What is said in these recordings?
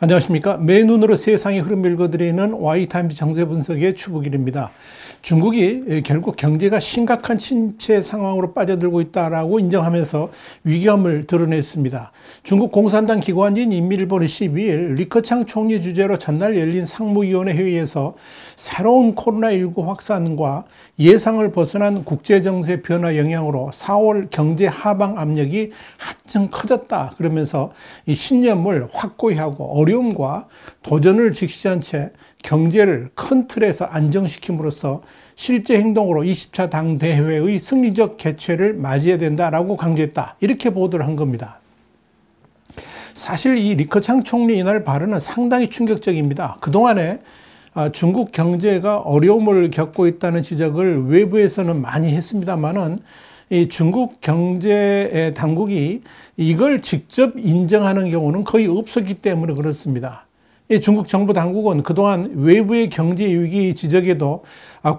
안녕하십니까. 맨눈으로 세상의 흐름 읽어드리는 Y타임즈 정세 분석의 추부길입니다. 중국이 결국 경제가 심각한 침체 상황으로 빠져들고 있다라고 인정하면서 위기감을 드러냈습니다. 중국 공산당 기관지인 인민일보는 12일 리커창 총리 주재로 전날 열린 상무위원회 회의에서 새로운 코로나19 확산과 예상을 벗어난 국제정세 변화 영향으로 4월 경제 하방 압력이 한층 커졌다. 그러면서 이 신념을 확고히 하고 어려움과 도전을 직시한 채 경제를 큰 틀에서 안정시킴으로써 실제 행동으로 20차 당대회의 승리적 개최를 맞이해야 된다라고 강조했다. 이렇게 보도를 한 겁니다. 사실 이 리커창 총리 이날 발언은 상당히 충격적입니다. 그동안에 중국 경제가 어려움을 겪고 있다는 지적을 외부에서는 많이 했습니다만은 이 중국 경제 당국이 이걸 직접 인정하는 경우는 거의 없었기 때문에 그렇습니다. 중국 정부 당국은 그동안 외부의 경제 위기 지적에도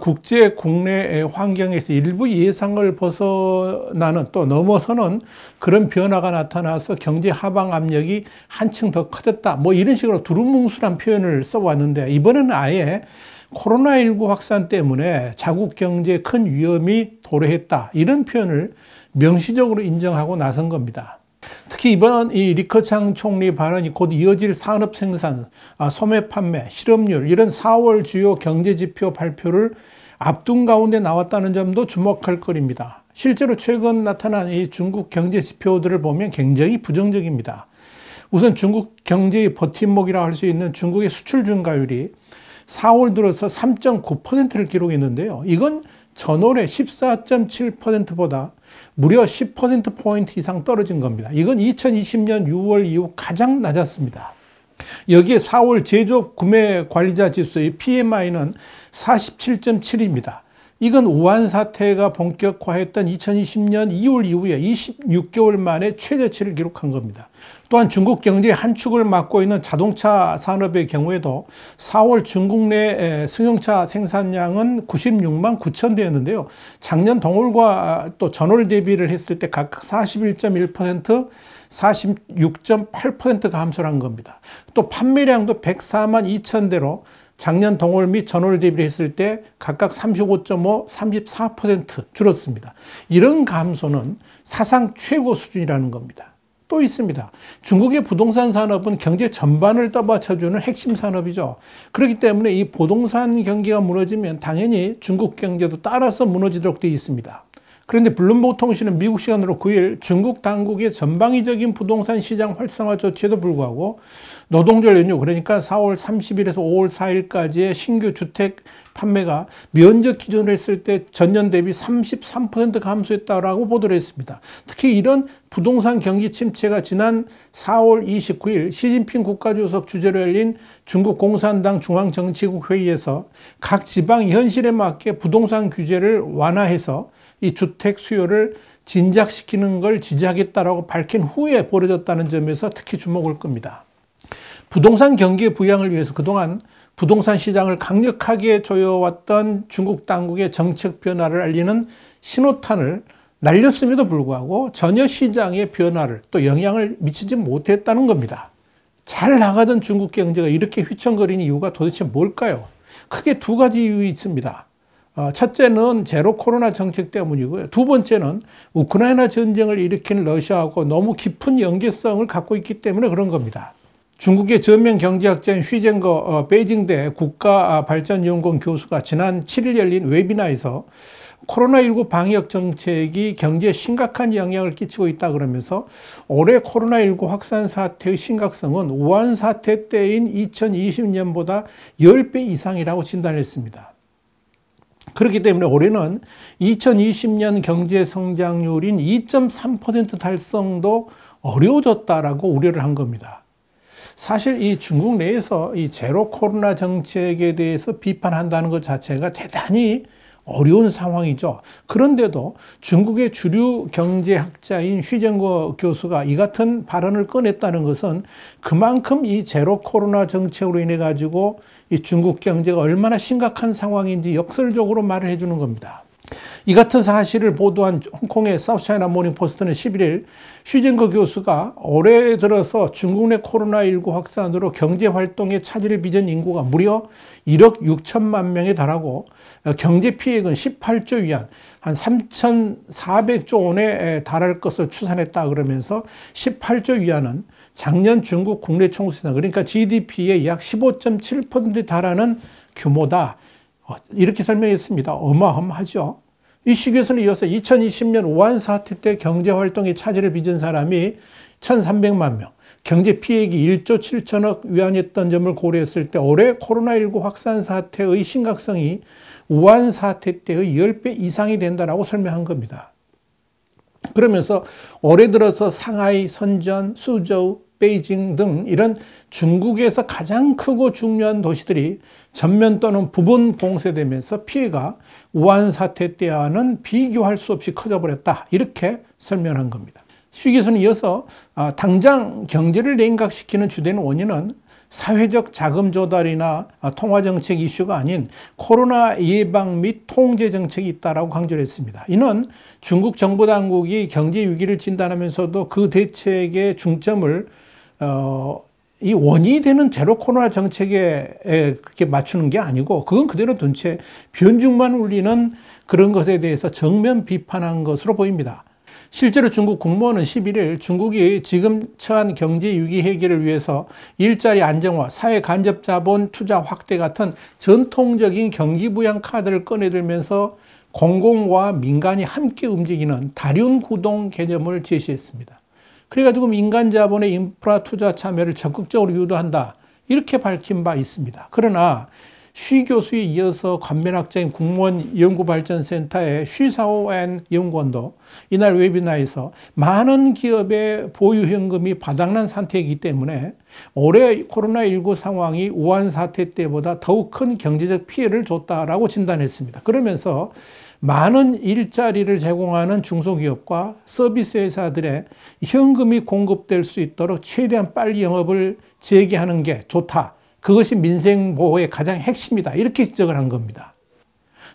국제 국내 환경에서 일부 예상을 벗어나는 또 넘어서는 그런 변화가 나타나서 경제 하방 압력이 한층 더 커졌다. 뭐 이런 식으로 두루뭉술한 표현을 써왔는데 이번에는 아예 코로나19 확산 때문에 자국 경제에 큰 위험이 도래했다. 이런 표현을 명시적으로 인정하고 나선 겁니다. 특히 이번 이 리커창 총리 발언이 곧 이어질 산업 생산, 소매 판매, 실업률 이런 4월 주요 경제 지표 발표를 앞둔 가운데 나왔다는 점도 주목할 거리입니다. 실제로 최근 나타난 이 중국 경제 지표들을 보면 굉장히 부정적입니다. 우선 중국 경제의 버팀목이라 할 수 있는 중국의 수출 증가율이 4월 들어서 3.9%를 기록했는데요. 이건 전월의 14.7%보다 무려 10%포인트 이상 떨어진 겁니다. 이건 2020년 6월 이후 가장 낮았습니다. 여기에 4월 제조업 구매 관리자 지수의 PMI는 47.7입니다. 이건 우한 사태가 본격화했던 2020년 2월 이후에 26개월 만에 최저치를 기록한 겁니다. 또한 중국 경제의 한 축을 맡고 있는 자동차 산업의 경우에도 4월 중국 내 승용차 생산량은 96만 9천 대였는데요. 작년 동월과 또 전월 대비를 했을 때 각각 41.1%, 46.8% 감소를 한 겁니다. 또 판매량도 104만 2천 대로 작년 동월 및 전월 대비를 했을 때 각각 35.5, 34% 줄었습니다. 이런 감소는 사상 최고 수준이라는 겁니다. 또 있습니다. 중국의 부동산 산업은 경제 전반을 떠받쳐주는 핵심 산업이죠. 그렇기 때문에 이 부동산 경기가 무너지면 당연히 중국 경제도 따라서 무너지도록 되어 있습니다. 그런데 블룸버그 통신은 미국 시간으로 9일 중국 당국의 전방위적인 부동산 시장 활성화 조치에도 불구하고 노동절 연휴 그러니까 4월 30일에서 5월 4일까지의 신규 주택 판매가 면적 기준으로 했을 때 전년 대비 33% 감소했다라고 보도를 했습니다. 특히 이런 부동산 경기 침체가 지난 4월 29일 시진핑 국가주석 주재로 열린 중국 공산당 중앙정치국 회의에서 각 지방이 현실에 맞게 부동산 규제를 완화해서 이 주택 수요를 진작시키는 걸 지지하겠다라고 밝힌 후에 벌어졌다는 점에서 특히 주목할 겁니다. 부동산 경기의 부양을 위해서 그동안 부동산 시장을 강력하게 조여왔던 중국 당국의 정책 변화를 알리는 신호탄을 날렸음에도 불구하고 전혀 시장의 변화를 또 영향을 미치지 못했다는 겁니다. 잘 나가던 중국 경제가 이렇게 휘청거리는 이유가 도대체 뭘까요? 크게 두 가지 이유 있습니다. 첫째는 제로 코로나 정책 때문이고요. 두 번째는 우크라이나 전쟁을 일으킨 러시아하고 너무 깊은 연계성을 갖고 있기 때문에 그런 겁니다. 중국의 저명 경제학자인 휘쟁거 베이징대 국가발전연구원 교수가 지난 7일 열린 웨비나에서 코로나19 방역 정책이 경제에 심각한 영향을 끼치고 있다 그러면서 올해 코로나19 확산 사태의 심각성은 우한 사태 때인 2020년보다 10배 이상이라고 진단했습니다. 그렇기 때문에 올해는 2020년 경제 성장률인 2.3% 달성도 어려워졌다라고 우려를 한 겁니다. 사실 이 중국 내에서 이 제로 코로나 정책에 대해서 비판한다는 것 자체가 대단히 어려운 상황이죠. 그런데도 중국의 주류 경제학자인 휘정거 교수가 이 같은 발언을 꺼냈다는 것은 그만큼 이 제로 코로나 정책으로 인해 가지고 이 중국 경제가 얼마나 심각한 상황인지 역설적으로 말을 해주는 겁니다. 이 같은 사실을 보도한 홍콩의 사우스차이나 모닝포스트는 11일 휘정거 교수가 올해 들어서 중국 내 코로나19 확산으로 경제활동에 차질을 빚은 인구가 무려 1억 6천만 명에 달하고 경제 피해액은 18조 위안, 한 3,400조 원에 달할 것을 추산했다 그러면서 18조 위안은 작년 중국 국내 총수산, 그러니까 GDP의 약 15.7%에 달하는 규모다. 이렇게 설명했습니다. 어마어마하죠. 이 시기에서는 이어서 2020년 우한 사태 때 경제활동에 차질을 빚은 사람이 1,300만 명, 경제 피해액이 1조 7천억 위안이었던 점을 고려했을 때 올해 코로나19 확산 사태의 심각성이 우한 사태 때의 10배 이상이 된다라고 설명한 겁니다. 그러면서 올해 들어서 상하이, 선전, 수저우, 베이징 등 이런 중국에서 가장 크고 중요한 도시들이 전면 또는 부분 봉쇄되면서 피해가 우한 사태 때와는 비교할 수 없이 커져버렸다. 이렇게 설명한 겁니다. 슈 교수는 이어서 당장 경제를 냉각시키는 주된 원인은 사회적 자금 조달이나 통화정책 이슈가 아닌 코로나 예방 및 통제 정책이 있다고 강조를 했습니다. 이는 중국 정부 당국이 경제 위기를 진단하면서도 그 대책의 중점을 이 원인이 되는 제로 코로나 정책에 그렇게 맞추는 게 아니고 그건 그대로 둔 채 변죽만 울리는 그런 것에 대해서 정면 비판한 것으로 보입니다. 실제로 중국 국무원은 11일 중국이 지금 처한 경제 위기 해결을 위해서 일자리 안정화, 사회 간접 자본 투자 확대 같은 전통적인 경기부양 카드를 꺼내들면서 공공과 민간이 함께 움직이는 다륜 구동 개념을 제시했습니다. 그래가지고 민간 자본의 인프라 투자 참여를 적극적으로 유도한다. 이렇게 밝힌 바 있습니다. 그러나 쉬 교수에 이어서 관면학자인 국무원 연구발전센터의 쉬사오엔 연구원도 이날 웨비나에서 많은 기업의 보유 현금이 바닥난 상태이기 때문에 올해 코로나19 상황이 우한 사태 때보다 더욱 큰 경제적 피해를 줬다라고 진단했습니다. 그러면서 많은 일자리를 제공하는 중소기업과 서비스 회사들의 현금이 공급될 수 있도록 최대한 빨리 영업을 재개하는 게 좋다. 그것이 민생 보호의 가장 핵심이다. 이렇게 지적을 한 겁니다.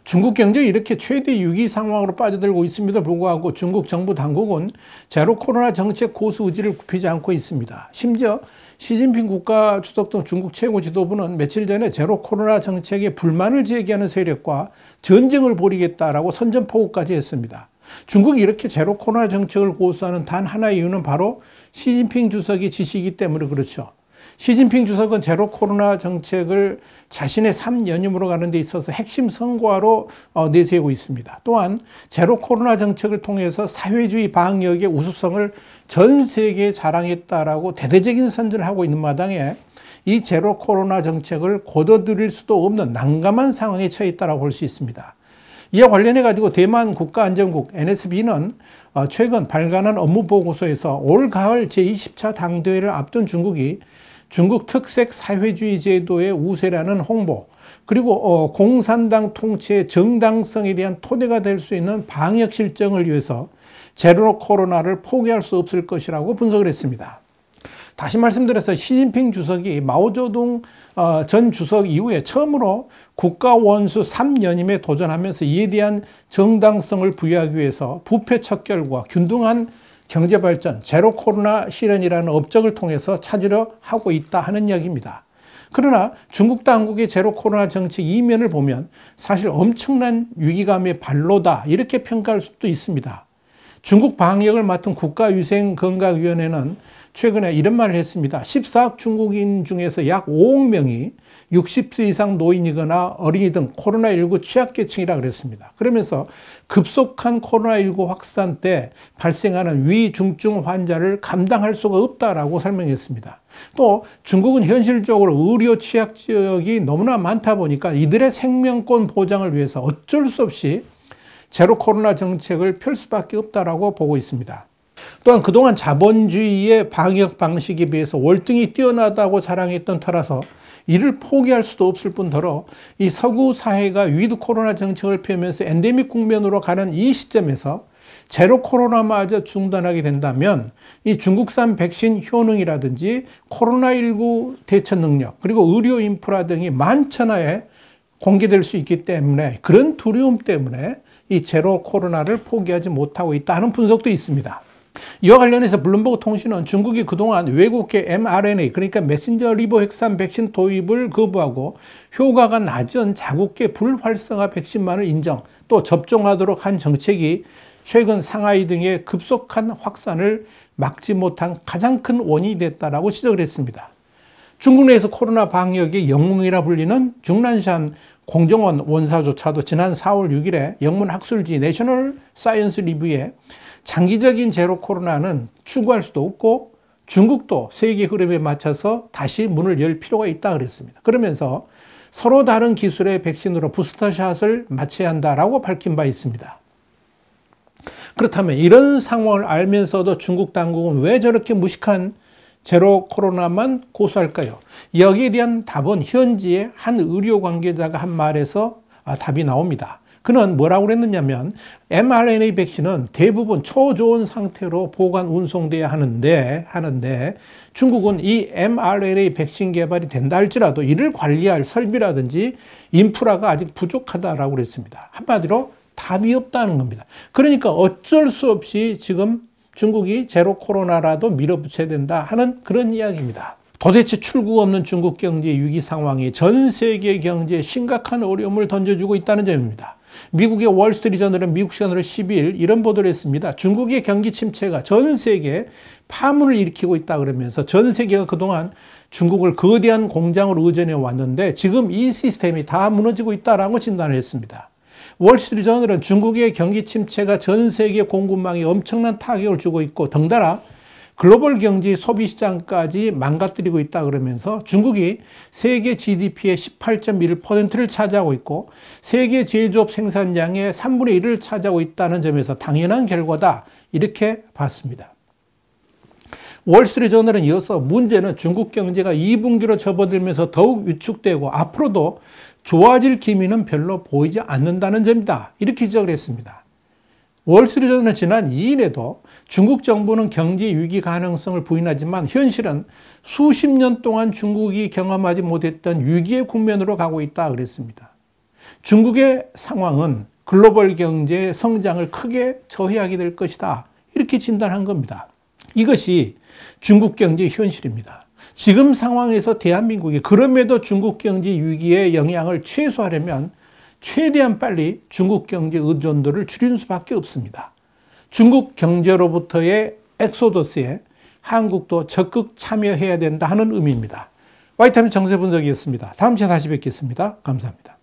중국 경제가 이렇게 최대 위기 상황으로 빠져들고 있음에도 불구하고 중국 정부 당국은 제로 코로나 정책 고수 의지를 굽히지 않고 있습니다. 심지어 시진핑 국가주석 등 중국 최고 지도부는 며칠 전에 제로 코로나 정책에 불만을 제기하는 세력과 전쟁을 벌이겠다라고 선전포고까지 했습니다. 중국이 이렇게 제로 코로나 정책을 고수하는 단 하나의 이유는 바로 시진핑 주석의 지시이기 때문에 그렇죠. 시진핑 주석은 제로 코로나 정책을 자신의 3연임으로 가는 데 있어서 핵심 성과로 내세우고 있습니다. 또한 제로 코로나 정책을 통해서 사회주의 방역의 우수성을 전 세계에 자랑했다라고 대대적인 선전을 하고 있는 마당에 이 제로 코로나 정책을 거둬들일 수도 없는 난감한 상황에 처해 있다고 볼 수 있습니다. 이와 관련해 가지고 대만 국가안전국 NSB는 최근 발간한 업무 보고서에서 올 가을 제20차 당대회를 앞둔 중국이 중국 특색 사회주의 제도의 우세라는 홍보, 그리고 공산당 통치의 정당성에 대한 토대가 될 수 있는 방역 실정을 위해서 제로 코로나를 포기할 수 없을 것이라고 분석을 했습니다. 다시 말씀드려서 시진핑 주석이 마오쩌둥 전 주석 이후에 처음으로 국가 원수 3연임에 도전하면서 이에 대한 정당성을 부여하기 위해서 부패 척결과 균등한 경제발전, 제로 코로나 실현이라는 업적을 통해서 찾으려 하고 있다 하는 이야기입니다. 그러나 중국 당국의 제로 코로나 정책 이면을 보면 사실 엄청난 위기감의 발로다 이렇게 평가할 수도 있습니다. 중국 방역을 맡은 국가위생건강위원회는 최근에 이런 말을 했습니다. 14억 중국인 중에서 약 5억 명이 60세 이상 노인이거나 어린이 등 코로나19 취약계층이라 그랬습니다. 그러면서 급속한 코로나19 확산 때 발생하는 위중증 환자를 감당할 수가 없다라고 설명했습니다. 또 중국은 현실적으로 의료 취약 지역이 너무나 많다 보니까 이들의 생명권 보장을 위해서 어쩔 수 없이 제로 코로나 정책을 펼 수밖에 없다라고 보고 있습니다. 또한 그동안 자본주의의 방역 방식에 비해서 월등히 뛰어나다고 자랑했던 터라서 이를 포기할 수도 없을 뿐더러 이 서구 사회가 위드 코로나 정책을 펴면서 엔데믹 국면으로 가는 이 시점에서 제로 코로나마저 중단하게 된다면 이 중국산 백신 효능이라든지 코로나19 대처 능력 그리고 의료 인프라 등이 만천하에 공개될 수 있기 때문에 그런 두려움 때문에 이 제로 코로나를 포기하지 못하고 있다는 분석도 있습니다. 이와 관련해서 블룸버그 통신은 중국이 그동안 외국계 mRNA 그러니까 메신저 리보핵산 백신 도입을 거부하고 효과가 낮은 자국계 불활성화 백신만을 인정 또 접종하도록 한 정책이 최근 상하이 등의 급속한 확산을 막지 못한 가장 큰 원인이 됐다라고 지적을 했습니다. 중국 내에서 코로나 방역의 영웅이라 불리는 중난샨 공정원 원사조차도 지난 4월 6일에 영문 학술지 내셔널 사이언스 리뷰에 장기적인 제로 코로나는 추구할 수도 없고 중국도 세계 흐름에 맞춰서 다시 문을 열 필요가 있다 그랬습니다. 그러면서 서로 다른 기술의 백신으로 부스터샷을 맞춰야 한다라고 밝힌 바 있습니다. 그렇다면 이런 상황을 알면서도 중국 당국은 왜 저렇게 무식한 제로 코로나만 고수할까요? 여기에 대한 답은 현지의 한 의료 관계자가 한 말에서 답이 나옵니다. 그는 뭐라고 그랬느냐면 mRNA 백신은 대부분 초저온 상태로 보관 운송돼야 하는데 중국은 이 mRNA 백신 개발이 된다 할지라도 이를 관리할 설비라든지 인프라가 아직 부족하다라고 그랬습니다. 한마디로 답이 없다는 겁니다. 그러니까 어쩔 수 없이 지금 중국이 제로 코로나라도 밀어붙여야 된다 하는 그런 이야기입니다. 도대체 출구 없는 중국 경제 위기 상황이 전 세계 경제에 심각한 어려움을 던져주고 있다는 점입니다. 미국의 월스트리트저널은 미국 시간으로 12일 이런 보도를 했습니다. 중국의 경기 침체가 전 세계에 파문을 일으키고 있다 그러면서 전 세계가 그동안 중국을 거대한 공장으로 의존해 왔는데 지금 이 시스템이 다 무너지고 있다라고 진단을 했습니다. 월스트리트저널은 중국의 경기 침체가 전 세계 공급망에 엄청난 타격을 주고 있고 덩달아 글로벌 경제 소비 시장까지 망가뜨리고 있다 그러면서 중국이 세계 GDP의 18.1%를 차지하고 있고 세계 제조업 생산량의 3분의 1을 차지하고 있다는 점에서 당연한 결과다 이렇게 봤습니다. 월스트리트저널은 이어서 문제는 중국 경제가 2분기로 접어들면서 더욱 위축되고 앞으로도 좋아질 기미는 별로 보이지 않는다는 점이다 이렇게 지적을 했습니다. 월스트리트저널은 지난 2일에도 중국 정부는 경제 위기 가능성을 부인하지만 현실은 수십 년 동안 중국이 경험하지 못했던 위기의 국면으로 가고 있다 그랬습니다. 중국의 상황은 글로벌 경제의 성장을 크게 저해하게 될 것이다 이렇게 진단한 겁니다. 이것이 중국 경제의 현실입니다. 지금 상황에서 대한민국이 그럼에도 중국 경제 위기의 영향을 최소화하려면 최대한 빨리 중국 경제 의존도를 줄이는 수밖에 없습니다. 중국 경제로부터의 엑소더스에 한국도 적극 참여해야 된다 하는 의미입니다. 와이타임 정세 분석이었습니다. 다음 시간에 다시 뵙겠습니다. 감사합니다.